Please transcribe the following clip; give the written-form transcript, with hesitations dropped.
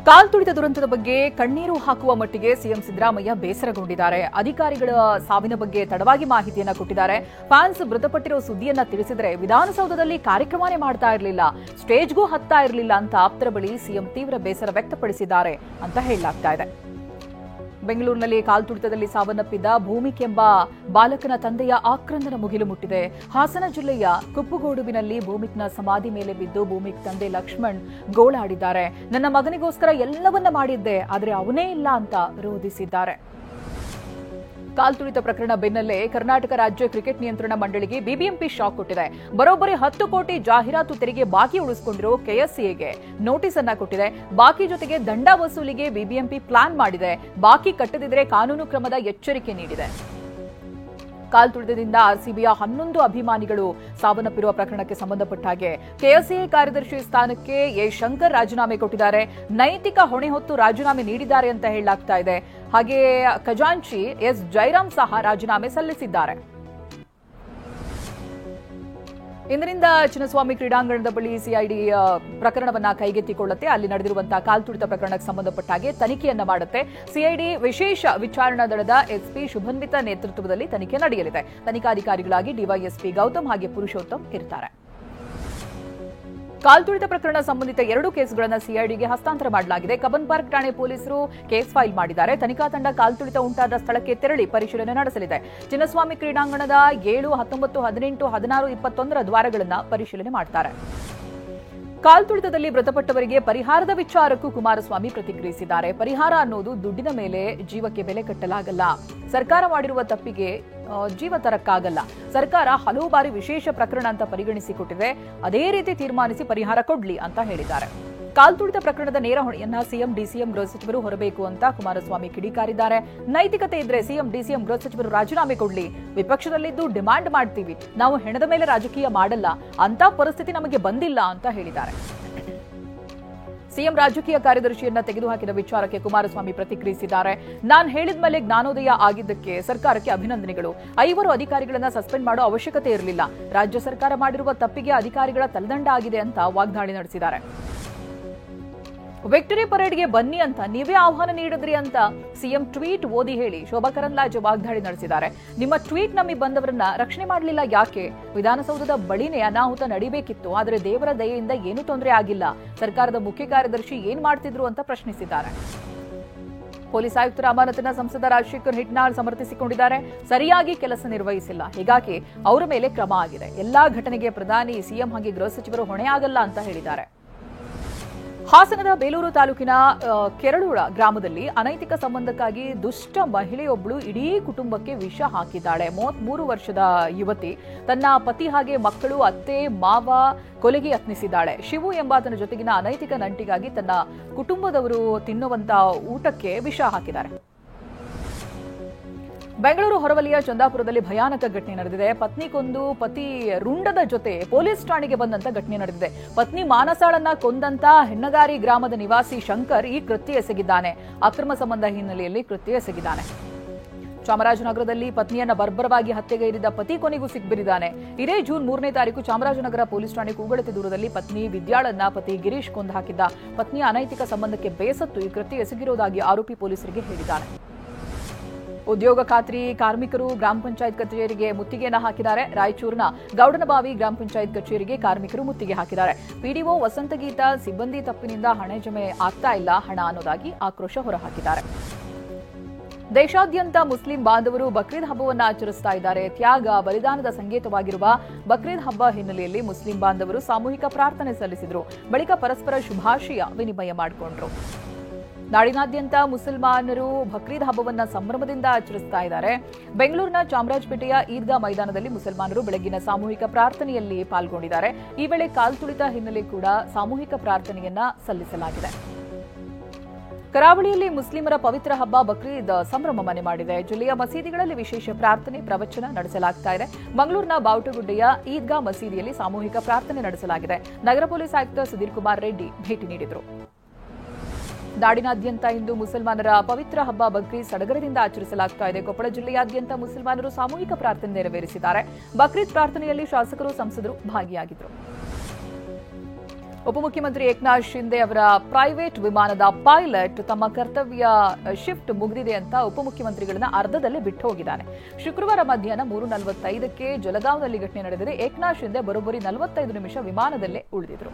ಕಾಲ್ತುಳಿತ ದುರಂತದ ಬಗ್ಗೆ ಕಣ್ಣೀರು ಹಾಕುವ ಮಟ್ಟಿಗೆ ಸಿಎಂ ಸಿದ್ದರಾಮಯ್ಯ ಬೇಸರಗೊಂಡಿದ್ದಾರೆ. ಅಧಿಕಾರಿಗಳ ಸಾವಿನ ಬಗ್ಗೆ ತಡವಾಗಿ ಮಾಹಿತಿಯನ್ನ ಕೊಟ್ಟಿದ್ದಾರೆ. ಫ್ಯಾನ್ಸ್ ಮೃತಪಟ್ಟಿರೋ ಸುದ್ದಿಯನ್ನ ತಿಳಿಸಿದರೆ ವಿಧಾನಸೌಧದಲ್ಲಿ ಕಾರ್ಯಕ್ರಮನೇ ಮಾಡ್ತಾ ಇರಲಿಲ್ಲ, ಸ್ಟೇಜ್ಗೂ ಹತ್ತಾ ಇರಲಿಲ್ಲ ಅಂತ ಆಪ್ತರ ಬಳಿ ಸಿಎಂ ತೀವ್ರ ಬೇಸರ ವ್ಯಕ್ತಪಡಿಸಿದ್ದಾರೆ ಅಂತ ಹೇಳಲಾಗ್ತಾ ಇದೆ. ಬೆಂಗಳೂರಿನಲ್ಲಿ ಕಾಲ್ತುಳಿತದಲ್ಲಿ ಸಾವನ್ನಪ್ಪಿದ್ದ ಭೂಮಿಕ್ ಎಂಬ ಬಾಲಕನ ತಂದೆಯ ಆಕ್ರಂದನ ಮುಗಿಲು ಮುಟ್ಟಿದೆ. ಹಾಸನ ಜಿಲ್ಲೆಯ ಕುಪ್ಪುಗೋಡುವಿನಲ್ಲಿ ಭೂಮಿಕ್ನ ಸಮಾಧಿ ಮೇಲೆ ಬಿದ್ದು ಭೂಮಿಕ್ ತಂದೆ ಲಕ್ಷ್ಮಣ್ ಗೋಳಾಡಿದ್ದಾರೆ. ನನ್ನ ಮಗನಿಗೋಸ್ಕರ ಎಲ್ಲವನ್ನ ಮಾಡಿದ್ದೆ, ಆದರೆ ಅವನೇ ಇಲ್ಲ ಅಂತ ರೋಧಿಸಿದ್ದಾರೆ. ಕಾಲ್ತುಳಿತ ಪ್ರಕರಣ ಬೆನ್ನಲ್ಲೇ ಕರ್ನಾಟಕ ರಾಜ್ಯ ಕ್ರಿಕೆಟ್ ನಿಯಂತ್ರಣ ಮಂಡಳಿಗೆ ಬಿಬಿಎಂಪಿ ಶಾಕ್ ಕೊಟ್ಟಿದೆ. ಬರೋಬ್ಬರಿ 10 ಕೋಟಿ ಜಾಹೀರಾತು ತೆರಿಗೆ ಬಾಕಿ ಉಳಿಸಿಕೊಂಡಿರೋ ಕೆಎಸ್ಸಿಎಗೆ ನೋಟಿಸ್ ಅನ್ನ ಕೊಟ್ಟಿದೆ. ಬಾಕಿ ಜೊತೆಗೆ ದಂಡ ವಸೂಲಿಗೆ ಬಿಬಿಎಂಪಿ ಪ್ಲಾನ್ ಮಾಡಿದೆ. ಬಾಕಿ ಕಟ್ಟದಿದ್ರೆ ಕಾನೂನು ಕ್ರಮದ ಎಚ್ಚರಿಕೆ ನೀಡಿದೆ. ಕಾಲ್ತುಳಿತದಿಂದ ಆರ್ಸಿಬಿಯ 11 ಅಭಿಮಾನಿಗಳು ಸಾವನ್ನಪ್ಪಿರುವ ಪ್ರಕರಣಕ್ಕೆ ಸಂಬಂಧಪಟ್ಟ ಹಾಗೆ ಕೆಎಸ್ಸಿಎ ಕಾರ್ಯದರ್ಶಿ ಸ್ಥಾನಕ್ಕೆ ಎ ಶಂಕರ್ ರಾಜೀನಾಮೆ ಕೊಟ್ಟಿದ್ದಾರೆ. ನೈತಿಕ ಹೊಣೆ ಹೊತ್ತು ರಾಜೀನಾಮೆ ನೀಡಿದ್ದಾರೆ ಅಂತ ಹೇಳಲಾಗ್ತಾ ಇದೆ. ಹಾಗೆ ಖಜಾಂಚಿ ಎಸ್ ಜೈರಾಮ್ ಸಹ ರಾಜೀನಾಮೆ ಸಲ್ಲಿಸಿದ್ದಾರೆ. ಇಂದಿನಿಂದ ಚಿನ್ನಸ್ವಾಮಿ ಕ್ರೀಡಾಂಗಣದ ಬಳಿ ಸಿಐಡಿ ಪ್ರಕರಣವನ್ನ ಕೈಗೆತ್ತಿಕೊಳ್ಳುತ್ತೆ. ಅಲ್ಲಿ ನಡೆದಿರುವಂತಹ ಕಾಲ್ತುಳಿತ ಪ್ರಕರಣಕ್ಕೆ ಸಂಬಂಧಪಟ್ಟ ಹಾಗೆ ತನಿಖೆಯನ್ನ ಮಾಡುತ್ತೆ. ಸಿಐಡಿ ವಿಶೇಷ ವಿಚಾರಣಾ ದಳದ ಎಸ್ಪಿ ಶುಭನ್ವಿತಾ ನೇತೃತ್ವದಲ್ಲಿ ತನಿಖೆ ನಡೆಯಲಿದೆ. ತನಿಖಾಧಿಕಾರಿಗಳಾಗಿ ಡಿವೈಎಸ್ಪಿ ಗೌತಮ್ ಹಾಗೆ ಪುರುಷೋತ್ತಮ್ ಇರ್ತಾರೆ. ಕಾಲ್ತುಳಿತ ಪ್ರಕರಣ ಸಂಬಂಧಿತ 2 ಕೇಸ್ಗಳನ್ನು ಸಿಐಡಿಗೆ ಹಸ್ತಾಂತರ ಮಾಡಲಾಗಿದೆ. ಕಬ್ಬನ್ ಪಾರ್ಕ್ ಠಾಣೆ ಪೊಲೀಸರು ಕೇಸ್ ಫೈಲ್ ಮಾಡಿದ್ದಾರೆ. ತನಿಖಾ ತಂಡ ಕಾಲ್ತುಳಿತ ಉಂಟಾದ ಸ್ಥಳಕ್ಕೆ ತೆರಳಿ ಪರಿಶೀಲನೆ ನಡೆಸಲಿದೆ. ಚಿನ್ನಸ್ವಾಮಿ ಕ್ರೀಡಾಂಗಣದ 7, 19, 18, 16, 21 ದ್ವಾರಗಳನ್ನು ಪರಿಶೀಲನೆ ಮಾಡ್ತಾರೆ. ಕಾಲ್ತುಳಿತದಲ್ಲಿ ಮೃತಪಟ್ಟವರಿಗೆ ಪರಿಹಾರದ ವಿಚಾರಕ್ಕೂ ಕುಮಾರಸ್ವಾಮಿ ಪ್ರತಿಕ್ರಿಯಿಸಿದ್ದಾರೆ. ಪರಿಹಾರ ಅನ್ನೋದು ದುಡ್ಡಿನ ಮೇಲೆ ಜೀವಕ್ಕೆ ಬೆಲೆ ಕಟ್ಟಲಾಗಲ್ಲ. ಸರ್ಕಾರ ಮಾಡಿರುವ ತಪ್ಪಿಗೆ ಜೀವ ತರಕ್ಕಾಗಲ್ಲ. ಸರ್ಕಾರ ಹಲವು ಬಾರಿ ವಿಶೇಷ ಪ್ರಕರಣ ಅಂತ ಪರಿಗಣಿಸಿಕೊಟ್ಟಿದೆ. ಅದೇ ರೀತಿ ತೀರ್ಮಾನಿಸಿ ಪರಿಹಾರ ಕೊಡ್ಲಿ ಅಂತ ಹೇಳಿದ್ದಾರೆ. ಕಾಲ್ತುಳಿತ ಪ್ರಕರಣದ ನೇರ ಹೊಣೆಯನ್ನ ಸಿಎಂ, ಡಿಸಿಎಂ, ಗೃಹ ಸಚಿವರು ಹೊರಬೇಕು ಅಂತ ಕುಮಾರಸ್ವಾಮಿ ಕಿಡಿಕಾರಿದ್ದಾರೆ. ನೈತಿಕತೆ ಇದ್ರೆ ಸಿಎಂ, ಡಿಸಿಎಂ, ಗೃಹ ಸಚಿವರು ರಾಜೀನಾಮೆ ಕೊಡ್ಲಿ. ವಿಪಕ್ಷದಲ್ಲಿದ್ದು ಡಿಮಾಂಡ್ ಮಾಡ್ತೀವಿ, ನಾವು ಹೆಣದ ಮೇಲೆ ರಾಜಕೀಯ ಮಾಡಲ್ಲ, ಅಂತ ಪರಿಸ್ಥಿತಿ ನಮಗೆ ಬಂದಿಲ್ಲ ಅಂತ ಹೇಳಿದ್ದಾರೆ. ಸಿಎಂ ರಾಜಕೀಯ ಕಾರ್ಯದರ್ಶಿಯನ್ನ ತೆಗೆದುಹಾಕಿದ ವಿಚಾರಕ್ಕೆ ಕುಮಾರಸ್ವಾಮಿ ಪ್ರತಿಕ್ರಿಯಿಸಿದ್ದಾರೆ. ನಾನು ಹೇಳಿದ ಮೇಲೆ ಜ್ಞಾನೋದಯ ಆಗಿದ್ದಕ್ಕೆ ಸರ್ಕಾರಕ್ಕೆ ಅಭಿನಂದನೆಗಳು. 5 ಅಧಿಕಾರಿಗಳನ್ನ ಸಸ್ಪೆಂಡ್ ಮಾಡೋ ಅವಶ್ಯಕತೆ ಇರಲಿಲ್ಲ. ರಾಜ್ಯ ಸರ್ಕಾರ ಮಾಡಿರುವ ತಪ್ಪಿಗೆ ಅಧಿಕಾರಿಗಳ ತಲೆದಂಡ ಆಗಿದೆ ಅಂತ ವಾಗ್ದಾಳಿ ನಡೆಸಿದ್ದಾರೆ. ವಿಕ್ಟರಿ ಪರೇಡ್ಗೆ ಬನ್ನಿ ಅಂತ ನೀವೇ ಆಹ್ವಾನ ನೀಡಿದ್ರಿ ಅಂತ ಸಿಎಂ ಟ್ವೀಟ್ ಓದಿ ಹೇಳಿ ಶೋಭಾ ಕರಂದ್ಲಾಜೆ ವಾಗ್ದಾಳಿ ನಡೆಸಿದ್ದಾರೆ. ನಿಮ್ಮ ಟ್ವೀಟ್ ನಂಬಿ ಬಂದವರನ್ನ ರಕ್ಷಣೆ ಮಾಡಲಿಲ್ಲ ಯಾಕೆ? ವಿಧಾನಸೌಧದ ಬಳಿನೇ ಅನಾಹುತ ನಡೀಬೇಕಿತ್ತು, ಆದರೆ ದೇವರ ದಯೆಯಿಂದ ಏನೂ ತೊಂದರೆ ಆಗಿಲ್ಲ. ಸರ್ಕಾರದ ಮುಖ್ಯ ಕಾರ್ಯದರ್ಶಿ ಏನ್ ಮಾಡ್ತಿದ್ರು ಅಂತ ಪ್ರಶ್ನಿಸಿದ್ದಾರೆ. ಪೊಲೀಸ್ ಆಯುಕ್ತರ ಅಮಾನತನ್ನ ಸಂಸದ ರಾಜಶೇಖರ್ ಹಿಟ್ನಾಳ್ ಸಮರ್ಥಿಸಿಕೊಂಡಿದ್ದಾರೆ. ಸರಿಯಾಗಿ ಕೆಲಸ ನಿರ್ವಹಿಸಿಲ್ಲ, ಹೀಗಾಗಿ ಅವರ ಮೇಲೆ ಕ್ರಮ ಆಗಿದೆ. ಎಲ್ಲಾ ಘಟನೆಗೆ ಪ್ರಧಾನಿ, ಸಿಎಂ ಹಾಗೆ ಗೃಹ ಸಚಿವರು ಹೊಣೆಯಾಗಲ್ಲ ಅಂತ ಹೇಳಿದ್ದಾರೆ. ಹಾಸನದ ಬೇಲೂರು ತಾಲೂಕಿನ ಕೆರಳೂರ ಗ್ರಾಮದಲ್ಲಿ ಅನೈತಿಕ ಸಂಬಂಧಕ್ಕಾಗಿ ದುಷ್ಟ ಮಹಿಳೆಯೊಬ್ಬಳು ಇಡೀ ಕುಟುಂಬಕ್ಕೆ ವಿಷ ಹಾಕಿದ್ದಾಳೆ. 33 ವರ್ಷದ ಯುವತಿ ತನ್ನ ಪತಿ ಹಾಗೆ ಮಕ್ಕಳು, ಅತ್ತೆ, ಮಾವ ಕೊಲೆಗೆ ಯತ್ನಿಸಿದ್ದಾಳೆ. ಶಿವು ಎಂಬಾತನ ಜೊತೆಗಿನ ಅನೈತಿಕ ನಂಟಿಗಾಗಿ ತನ್ನ ಕುಟುಂಬದವರು ತಿನ್ನುವಂತ ಊಟಕ್ಕೆ ವಿಷ ಹಾಕಿದ್ದಾರೆ. ಬೆಂಗಳೂರು ಹೊರವಲಯ ಚಂದಾಪುರದಲ್ಲಿ ಭಯಾನಕ ಘಟನೆ ನಡೆದಿದೆ. ಪತ್ನಿ ಕೊಂದು ಪತಿ ರುಂಡದ ಜೊತೆ ಪೊಲೀಸ್ ಠಾಣೆಗೆ ಬಂದಂತ ಘಟನೆ ನಡೆದಿದೆ. ಪತ್ನಿ ಮಾನಸಾಳನ್ನ ಕೊಂದಂತ ಹೆಣ್ಣಗಾರಿ ಗ್ರಾಮದ ನಿವಾಸಿ ಶಂಕರ್ ಈ ಕೃತ್ಯ ಎಸಗಿದ್ದಾನೆ. ಅಕ್ರಮ ಸಂಬಂಧ ಹಿನ್ನೆಲೆಯಲ್ಲಿ ಕೃತ್ಯ ಎಸಗಿದ್ದಾನೆ. ಚಾಮರಾಜನಗರದಲ್ಲಿ ಪತ್ನಿಯನ್ನ ಬರ್ಬರವಾಗಿ ಹತ್ಯೆಗೈದಿದ್ದ ಪತಿ ಕೊನೆಗೂ ಸಿಕ್ಬಿರಿದ್ದಾನೆ. ಇದೇ ಜೂನ್ 3ನೇ ತಾರೀಕು ಚಾಮರಾಜನಗರ ಪೊಲೀಸ್ ಠಾಣೆ ಕೂಗಳತೆ ದೂರದಲ್ಲಿ ಪತ್ನಿ ವಿದ್ಯಾಳನ್ನ ಪತಿ ಗಿರೀಶ್ ಕೊಂದು ಹಾಕಿದ್ದ. ಪತ್ನಿಯ ಅನೈತಿಕ ಸಂಬಂಧಕ್ಕೆ ಬೇಸತ್ತು ಈ ಕೃತ್ಯ ಎಸಗಿರುವುದಾಗಿ ಆರೋಪಿ ಪೊಲೀಸರಿಗೆ ಹೇಳಿದ್ದಾನೆ. ಉದ್ಯೋಗ ಖಾತ್ರಿ ಕಾರ್ಮಿಕರು ಗ್ರಾಮ ಪಂಚಾಯತ್ ಕಚೇರಿಗೆ ಮುತ್ತಿಗೆಯನ್ನು ಹಾಕಿದ್ದಾರೆ. ರಾಯಚೂರಿನ ಗೌಡನಬಾವಿ ಗ್ರಾಮ ಪಂಚಾಯತ್ ಕಚೇರಿಗೆ ಕಾರ್ಮಿಕರು ಮುತ್ತಿಗೆ ಹಾಕಿದ್ದಾರೆ. ಪಿಡಿಒ ವಸಂತಗೀತ ಸಿಬ್ಬಂದಿ ತಪ್ಪಿನಿಂದ ಹಣ ಜಮೆ ಆಗ್ತಾ ಇಲ್ಲ ಹಣ ಅನ್ನೋದಾಗಿ ಆಕ್ರೋಶ ಹೊರಹಾಕಿದ್ದಾರೆ. ದೇಶಾದ್ಯಂತ ಮುಸ್ಲಿಂ ಬಾಂಧವರು ಬಕ್ರೀದ್ ಹಬ್ಬವನ್ನು ಆಚರಿಸ್ತಾ ಇದ್ದಾರೆ. ತ್ಯಾಗ, ಬಲಿದಾನದ ಸಂಕೇತವಾಗಿರುವ ಬಕ್ರೀದ್ ಹಬ್ಬ ಹಿನ್ನೆಲೆಯಲ್ಲಿ ಮುಸ್ಲಿಂ ಬಾಂಧವರು ಸಾಮೂಹಿಕ ಪ್ರಾರ್ಥನೆ ಸಲ್ಲಿಸಿದರು. ಬಳಿಕ ಪರಸ್ಪರ ಶುಭಾಶಯ ವಿನಿಮಯ ಮಾಡಿಕೊಂಡರು. ನಾಡಿನಾದ್ಯಂತ ಮುಸಲ್ಮಾನರು ಬಕ್ರೀದ್ ಹಬ್ಬವನ್ನ ಸಂಭ್ರಮದಿಂದ ಆಚರಿಸ್ತಾ ಇದ್ದಾರೆ. ಬೆಂಗಳೂರಿನ ಚಾಮರಾಜಪೇಟೆಯ ಈದ್ಗಾ ಮೈದಾನದಲ್ಲಿ ಮುಸಲ್ಮಾನರು ಬೆಳಗಿನ ಸಾಮೂಹಿಕ ಪ್ರಾರ್ಥನೆಯಲ್ಲಿ ಪಾಲ್ಗೊಂಡಿದ್ದಾರೆ. ಈ ವೇಳೆ ಕಾಲ್ತುಳಿತ ಹಿನ್ನೆಲೆ ಕೂಡ ಸಾಮೂಹಿಕ ಪ್ರಾರ್ಥನೆಯನ್ನ ಸಲ್ಲಿಸಲಾಗಿದೆ. ಕರಾವಳಿಯಲ್ಲಿ ಮುಸ್ಲಿಮರ ಪವಿತ್ರ ಹಬ್ಬ ಬಕ್ರೀದ್ ಸಂಭ್ರಮ ಮನೆ ಮಾಡಿದೆ. ಜಿಲ್ಲೆಯ ಮಸೀದಿಗಳಲ್ಲಿ ವಿಶೇಷ ಪ್ರಾರ್ಥನೆ, ಪ್ರವಚನ ನಡೆಸಲಾಗ್ತಾ ಇದೆ. ಮಂಗಳೂರಿನ ಬಾವುಟಗುಡ್ಡೆಯ ಈದ್ಗಾ ಮಸೀದಿಯಲ್ಲಿ ಸಾಮೂಹಿಕ ಪ್ರಾರ್ಥನೆ ನಡೆಸಲಾಗಿದೆ. ನಗರ ಪೊಲೀಸ್ ಆಯುಕ್ತ ಸುಧೀರ್ ಕುಮಾರ್ ರೆಡ್ಡಿ ಭೇಟಿ ನೀಡಿದರು. ನಾಡಿನಾದ್ಯಂತ ಇಂದು ಮುಸಲ್ಮಾನರ ಪವಿತ್ರ ಹಬ್ಬ ಬಕ್ರೀದ್ ಸಡಗರದಿಂದ ಆಚರಿಸಲಾಗ್ತಾ ಇದೆ. ಕೊಪ್ಪಳ ಜಿಲ್ಲೆಯಾದ್ಯಂತ ಮುಸಲ್ಮಾನರು ಸಾಮೂಹಿಕ ಪ್ರಾರ್ಥನೆ ನೆರವೇರಿಸಿದ್ದಾರೆ. ಬಕ್ರೀದ್ ಪ್ರಾರ್ಥನೆಯಲ್ಲಿ ಶಾಸಕರು, ಸಂಸದರು ಭಾಗಿಯಾಗಿದ್ದರು. ಉಪಮುಖ್ಯಮಂತ್ರಿ ಏಕನಾಥ್ ಶಿಂದೆ ಅವರ ಪ್ರೈವೇಟ್ ವಿಮಾನದ ಪೈಲಟ್ ತಮ್ಮ ಕರ್ತವ್ಯ ಶಿಫ್ಟ್ ಮುಗಿದಿದೆ ಅಂತ ಉಪಮುಖ್ಯಮಂತ್ರಿಗಳನ್ನ ಅರ್ಧದಲ್ಲೇ ಬಿಟ್ಟು ಹೋಗಿದ್ದಾನೆ. ಶುಕ್ರವಾರ ಮಧ್ಯಾಹ್ನ 3:45ಕ್ಕೆ ಜಲಗಾಂವ್ನಲ್ಲಿ ಘಟನೆ ನಡೆದಿದೆ. ಏಕನಾಥ್ ಶಿಂದೆ ಬರೋಬ್ಬರಿ 45 ನಿಮಿಷ ವಿಮಾನದಲ್ಲೇ ಉಳಿದಿದ್ರು.